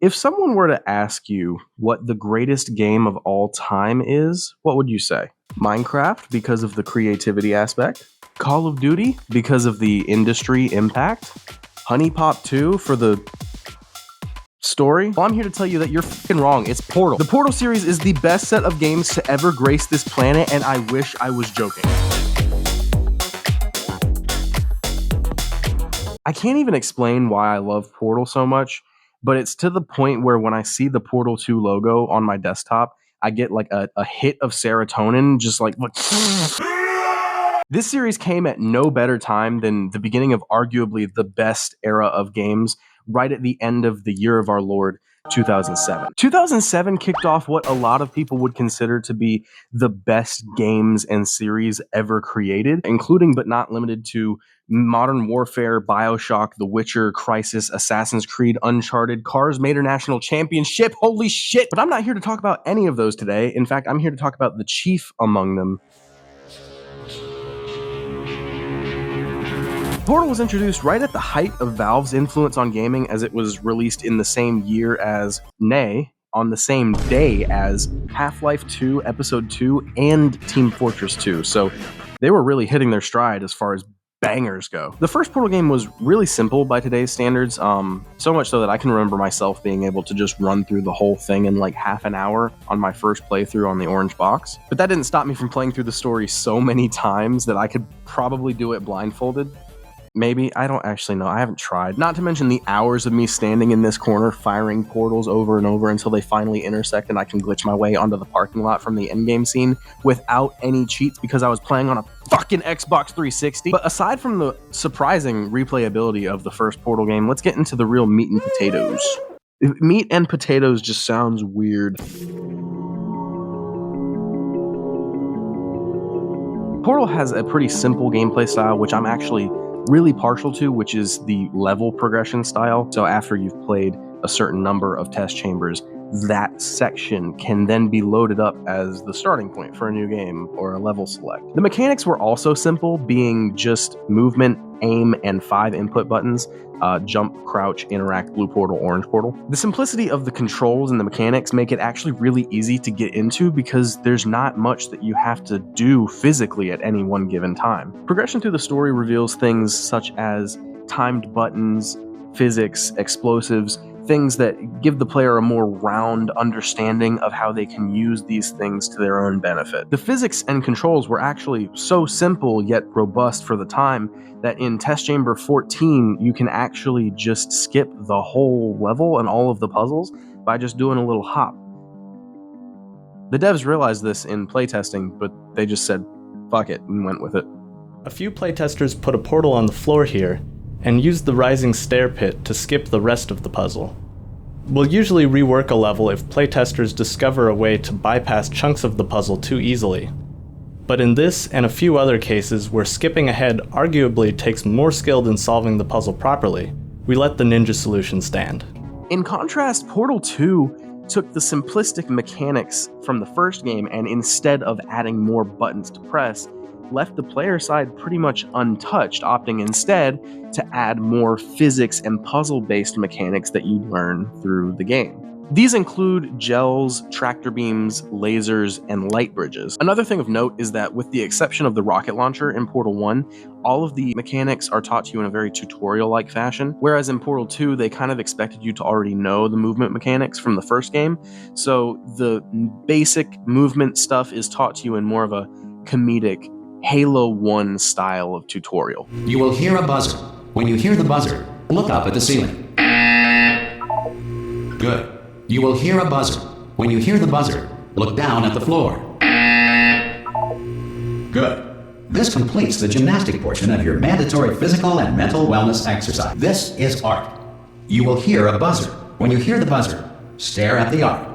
If someone were to ask you what the greatest game of all time is, what would you say? Minecraft because of the creativity aspect? Call of Duty because of the industry impact? Honey Pop 2 for the story? Well, I'm here to tell you that you're fucking wrong. It's Portal. The Portal series is the best set of games to ever grace this planet, and I wish I was joking. I can't even explain why I love Portal so much, but it's to the point where when I see the Portal 2 logo on my desktop, I get like a hit of serotonin, just like... This series came at no better time than the beginning of arguably the best era of games, right at the end of the year of our Lord, 2007. 2007 kicked off what a lot of people would consider to be the best games and series ever created, including but not limited to Modern Warfare, BioShock, The Witcher, Crysis, Assassin's Creed, Uncharted, Cars Mater National Championship, holy shit! But I'm not here to talk about any of those today. In fact, I'm here to talk about the chief among them. Portal was introduced right at the height of Valve's influence on gaming, as it was released in the same year as, on the same day as Half-Life 2, Episode 2, and Team Fortress 2. So they were really hitting their stride as far as bangers go. The first Portal game was really simple by today's standards, so much so that I can remember myself being able to just run through the whole thing in like half an hour on my first playthrough on the orange box. But that didn't stop me from playing through the story so many times that I could probably do it blindfolded. Maybe, I don't actually know, I haven't tried. Not to mention the hours of me standing in this corner firing portals over and over until they finally intersect and I can glitch my way onto the parking lot from the endgame scene without any cheats because I was playing on a fucking Xbox 360. But aside from the surprising replayability of the first Portal game, let's get into the real meat and potatoes. Meat and potatoes just sounds weird. Portal has a pretty simple gameplay style, which I'm actually really partial to, which is the level progression style. So after you've played a certain number of test chambers, that section can then be loaded up as the starting point for a new game or a level select. The mechanics were also simple, being just movement, aim, and 5 input buttons: jump, crouch, interact, blue portal, orange portal. The simplicity of the controls and the mechanics make it actually really easy to get into because there's not much that you have to do physically at any one given time. Progression through the story reveals things such as timed buttons, physics, explosives, things that give the player a more round understanding of how they can use these things to their own benefit. The physics and controls were actually so simple yet robust for the time that in Test Chamber 14 you can actually just skip the whole level and all of the puzzles by just doing a little hop. The devs realized this in playtesting, but they just said fuck it and went with it. A few playtesters put a portal on the floor here and used the rising stair pit to skip the rest of the puzzle. We'll usually rework a level if playtesters discover a way to bypass chunks of the puzzle too easily. But in this and a few other cases where skipping ahead arguably takes more skill than solving the puzzle properly, we let the ninja solution stand. In contrast, Portal 2 took the simplistic mechanics from the first game and instead of adding more buttons to press, left the player side pretty much untouched, opting instead to add more physics and puzzle-based mechanics that you learn through the game. These include gels, tractor beams, lasers, and light bridges. Another thing of note is that with the exception of the rocket launcher in Portal 1, all of the mechanics are taught to you in a very tutorial-like fashion, whereas in Portal 2, they kind of expected you to already know the movement mechanics from the first game, so the basic movement stuff is taught to you in more of a comedic Halo 1 style of tutorial. You will hear a buzzer. When you hear the buzzer, look up at the ceiling. Good. You will hear a buzzer. When you hear the buzzer, look down at the floor. Good. This completes the gymnastic portion of your mandatory physical and mental wellness exercise. This is art. You will hear a buzzer. When you hear the buzzer, stare at the art.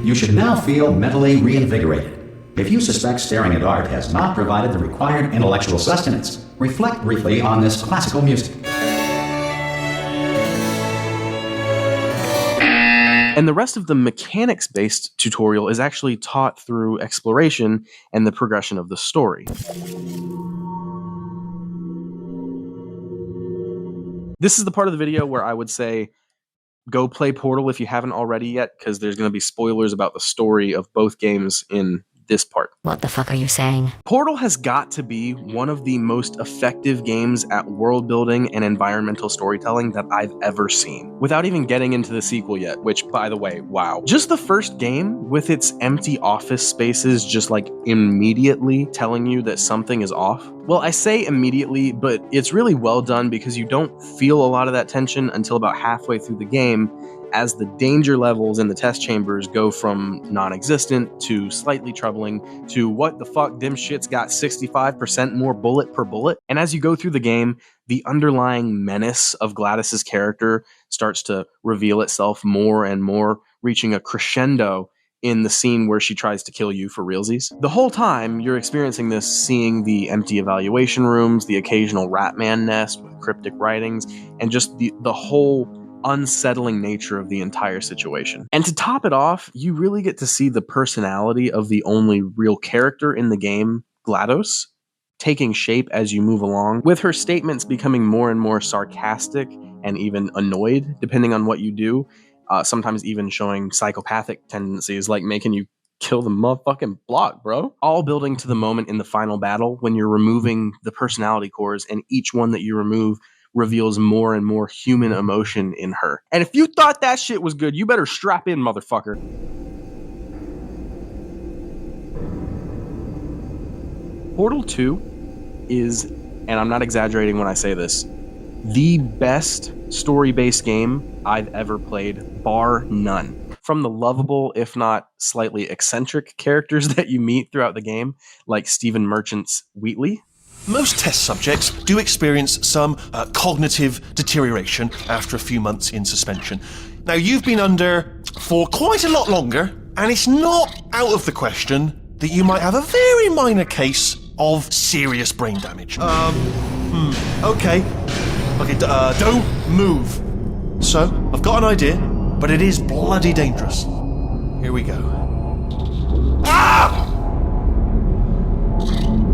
You should now feel mentally reinvigorated. If you suspect staring at art has not provided the required intellectual sustenance, reflect briefly on this classical music. And the rest of the mechanics-based tutorial is actually taught through exploration and the progression of the story. This is the part of the video where I would say go play Portal if you haven't already yet, because there's going to be spoilers about the story of both games in this part. What the fuck are you saying? Portal has got to be one of the most effective games at world building and environmental storytelling that I've ever seen, without even getting into the sequel yet, which, by the way, wow. Just the first game with its empty office spaces just like immediately telling you that something is off. Well, I say immediately, but it's really well done because you don't feel a lot of that tension until about halfway through the game, as the danger levels in the test chambers go from non-existent to slightly troubling to what the fuck, them shits got 65% more bullet per bullet. And as you go through the game, the underlying menace of GLaDOS's character starts to reveal itself more and more, reaching a crescendo in the scene where she tries to kill you for realsies. The whole time you're experiencing this, seeing the empty evaluation rooms, the occasional Ratman nest with cryptic writings, and just the whole unsettling nature of the entire situation. And to top it off, you really get to see the personality of the only real character in the game, GLaDOS, taking shape as you move along, with her statements becoming more and more sarcastic and even annoyed, depending on what you do, sometimes even showing psychopathic tendencies, like making you kill the motherfucking block, bro. All building to the moment in the final battle when you're removing the personality cores, and each one that you remove reveals more and more human emotion in her. And if you thought that shit was good, you better strap in, motherfucker. Portal 2 is, and I'm not exaggerating when I say this, the best story-based game I've ever played, bar none. From the lovable, if not slightly eccentric characters that you meet throughout the game, like Stephen Merchant's Wheatley. Most test subjects do experience some cognitive deterioration after a few months in suspension. Now, you've been under for quite a lot longer, and it's not out of the question that you might have a very minor case of serious brain damage. Okay, don't move. So, I've got an idea, but it is bloody dangerous. Here we go. Ah!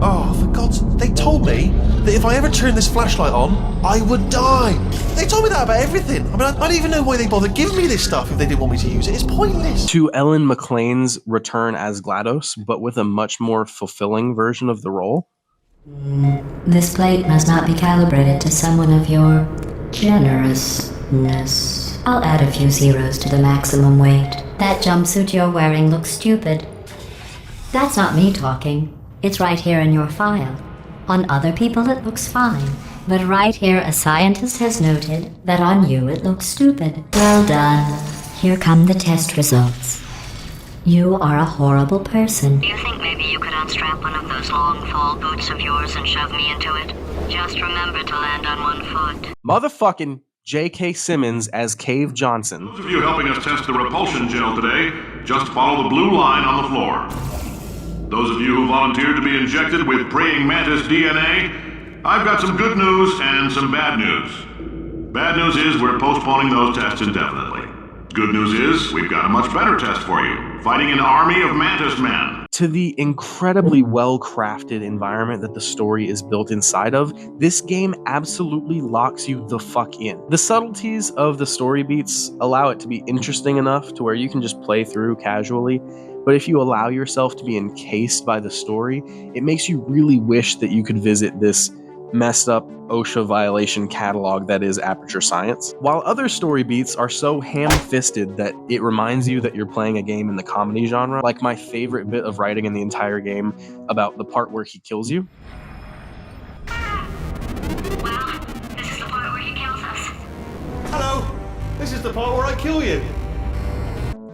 Oh, for God's... They told me that if I ever turned this flashlight on, I would die. They told me that about everything. I mean, I don't even know why they bothered giving me this stuff if they didn't want me to use it. It's pointless. To Ellen McLean's return as GLaDOS, but with a much more fulfilling version of the role. This plate must not be calibrated to someone of your generousness. I'll add a few zeros to the maximum weight. That jumpsuit you're wearing looks stupid. That's not me talking. It's right here in your file. On other people it looks fine, but right here a scientist has noted that on you it looks stupid. Well done. Here come the test results. You are a horrible person. Do you think maybe you could unstrap one of those long fall boots of yours and shove me into it? Just remember to land on one foot. Motherfucking J.K. Simmons as Cave Johnson. Those of you helping us test the repulsion gel today, just follow the blue line on the floor. Those of you who volunteered to be injected with praying mantis DNA, I've got some good news and some bad news. Bad news is we're postponing those tests indefinitely. Good news is we've got a much better test for you, fighting an army of mantis men. To the incredibly well-crafted environment that the story is built inside of, this game absolutely locks you the fuck in. The subtleties of the story beats allow it to be interesting enough to where you can just play through casually. But if you allow yourself to be encased by the story, it makes you really wish that you could visit this messed up OSHA violation catalog that is Aperture Science. While other story beats are so ham-fisted that it reminds you that you're playing a game in the comedy genre, like my favorite bit of writing in the entire game about the part where he kills you. Well, this is the part where he kills us. Hello, this is the part where I kill you.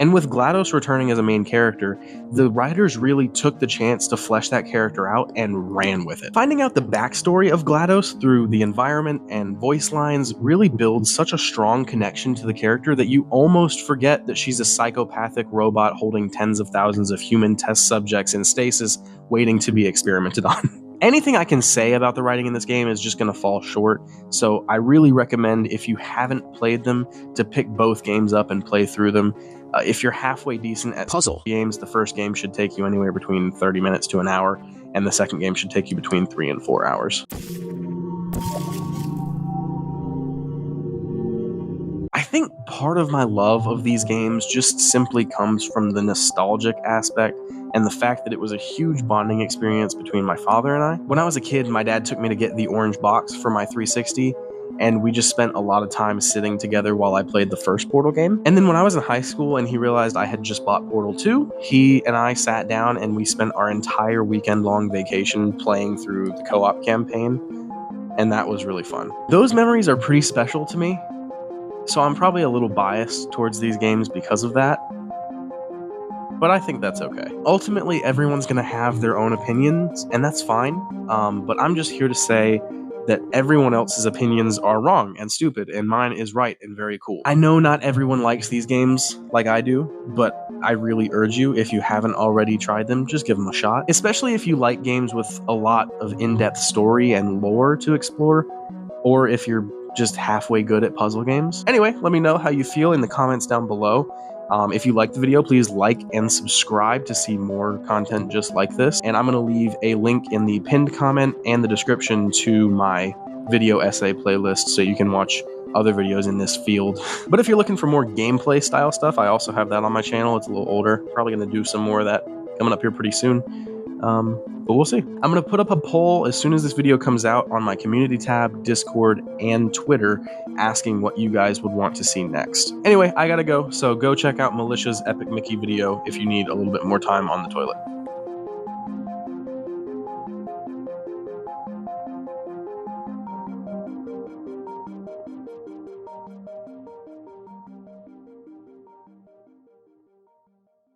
And with GLaDOS returning as a main character, the writers really took the chance to flesh that character out and ran with it. Finding out the backstory of GLaDOS through the environment and voice lines really builds such a strong connection to the character that you almost forget that she's a psychopathic robot holding tens of thousands of human test subjects in stasis waiting to be experimented on. Anything I can say about the writing in this game is just going to fall short, so I really recommend, if you haven't played them, to pick both games up and play through them. If you're halfway decent at puzzle games, the first game should take you anywhere between 30 minutes to an hour, and the second game should take you between 3 and 4 hours. part of my love of these games just simply comes from the nostalgic aspect and the fact that it was a huge bonding experience between my father and I. When I was a kid, my dad took me to get the orange box for my 360, and we just spent a lot of time sitting together while I played the first Portal game. And then when I was in high school and he realized I had just bought Portal 2, he and I sat down and we spent our entire weekend-long vacation playing through the co-op campaign, and that was really fun. Those memories are pretty special to me, so I'm probably a little biased towards these games because of that. But I think that's okay. Ultimately, everyone's going to have their own opinions, and that's fine. But I'm just here to say that everyone else's opinions are wrong and stupid, and mine is right and very cool. I know not everyone likes these games like I do, but I really urge you, if you haven't already tried them, just give them a shot. Especially if you like games with a lot of in-depth story and lore to explore, or if you're just halfway good at puzzle games. Anyway, let me know how you feel in the comments down below. If you liked the video, please like and subscribe to see more content just like this. And I'm going to leave a link in the pinned comment and the description to my video essay playlist so you can watch other videos in this field. But if you're looking for more gameplay style stuff, I also have that on my channel. It's a little older. Probably going to do some more of that coming up here pretty soon. But we'll see. I'm going to put up a poll as soon as this video comes out on my community tab, Discord, and Twitter, asking what you guys would want to see next. Anyway, I gotta go, so go check out Militia's Epic Mickey video if you need a little bit more time on the toilet.